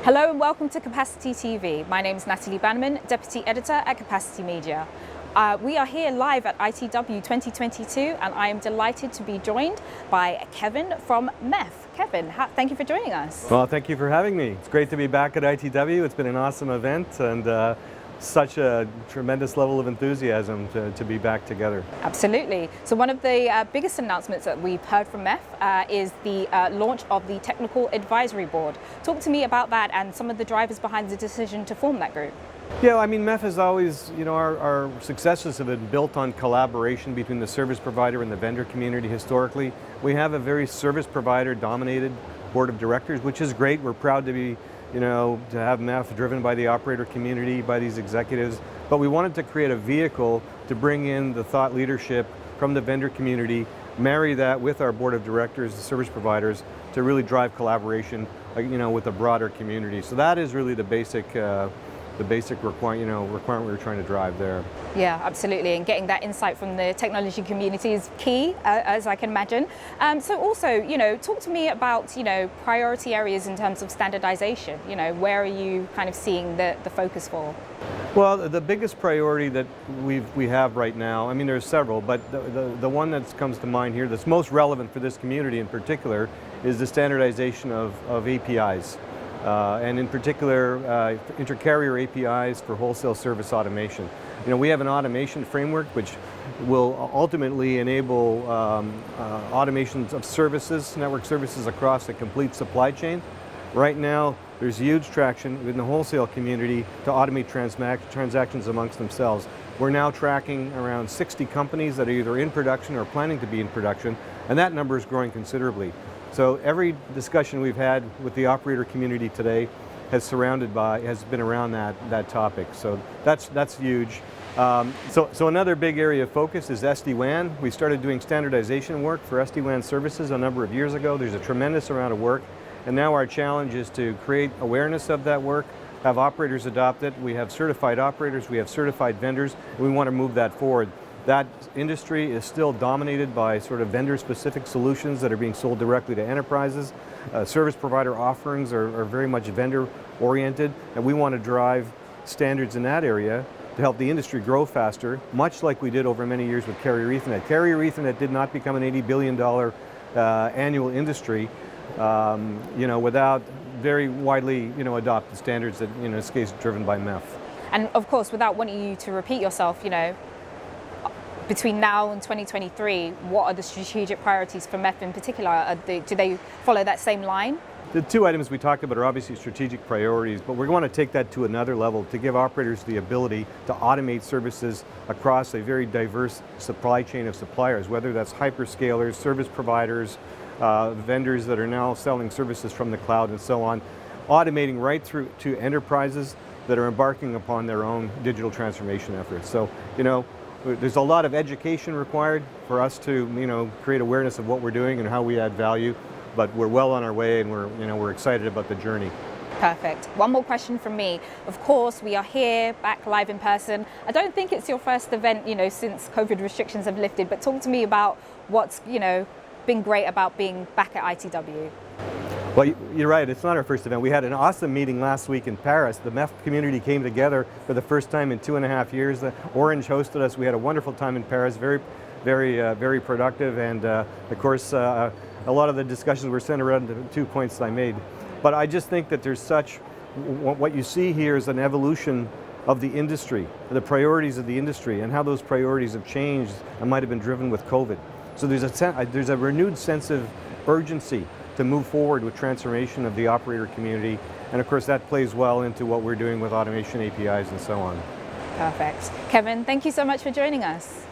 Hello and welcome to Capacity TV. My name is Natalie Bannerman, Deputy Editor at Capacity Media. We are here live at ITW 2022 and I am delighted to be joined by Kevin from MEF. Kevin, thank you for joining us. Well, thank you for having me. It's great to be back at ITW. It's been an awesome event and such a tremendous level of enthusiasm to be back together. Absolutely. So one of the biggest announcements that we've heard from MEF is the launch of the Technical Advisory Board. Talk to me about that and some of the drivers behind the decision to form that group. Yeah, I mean, MEF has always, our successes have been built on collaboration between the service provider and the vendor community historically. We have a very service provider dominated board of directors, which is great. We're proud to be to have MEF driven by the operator community, by these executives, but we wanted to create a vehicle to bring in the thought leadership from the vendor community, marry that with our board of directors, the service providers, to really drive collaboration, with a broader community. So that is really the basic requirement we're trying to drive there. Yeah, absolutely, and getting that insight from the technology community is key, as I can imagine. So also, talk to me about, priority areas in terms of standardization. Where are you kind of seeing the focus for? Well, the biggest priority that we have right now, I mean, there's several, but the one that comes to mind here that's most relevant for this community in particular is the standardization of APIs. And in particular, inter-carrier APIs for wholesale service automation. We have an automation framework which will ultimately enable automations of services, network services across the complete supply chain. Right now, there's huge traction in the wholesale community to automate transactions amongst themselves. We're now tracking around 60 companies that are either in production or planning to be in production, and that number is growing considerably. So every discussion we've had with the operator community today has been around that topic. So that's huge. So another big area of focus is SD-WAN. We started doing standardization work for SD-WAN services a number of years ago. There's a tremendous amount of work, and now our challenge is to create awareness of that work, have operators adopt it. We have certified operators, we have certified vendors, and we want to move that forward. That industry is still dominated by sort of vendor-specific solutions that are being sold directly to enterprises. Service provider offerings are very much vendor-oriented, and we want to drive standards in that area to help the industry grow faster, much like we did over many years with Carrier Ethernet. Carrier Ethernet did not become an $80 billion annual industry, without very widely, adopted standards that, in this case, driven by MEF. And of course, without wanting you to repeat yourself, between now and 2023, what are the strategic priorities for MEF in particular? Do they follow that same line? The two items we talked about are obviously strategic priorities, but we want to take that to another level to give operators the ability to automate services across a very diverse supply chain of suppliers, whether that's hyperscalers, service providers, vendors that are now selling services from the cloud and so on, automating right through to enterprises that are embarking upon their own digital transformation efforts. So, there's a lot of education required for us to, create awareness of what we're doing and how we add value, but we're well on our way and we're excited about the journey. Perfect. One more question from me. Of course, we are here back live in person. I don't think it's your first event, since COVID restrictions have lifted, but talk to me about what's, been great about being back at ITW. Well, you're right, it's not our first event. We had an awesome meeting last week in Paris. The MEF community came together for the first time in 2.5 years. Orange hosted us. We had a wonderful time in Paris, very productive, and of course, a lot of the discussions were centered around the 2 points I made. But I just think that there's what you see here is an evolution of the industry, the priorities of the industry, and how those priorities have changed and might have been driven with COVID. So there's a renewed sense of urgency to move forward with transformation of the operator community. And of course that plays well into what we're doing with automation APIs and so on. Perfect. Kevin, thank you so much for joining us.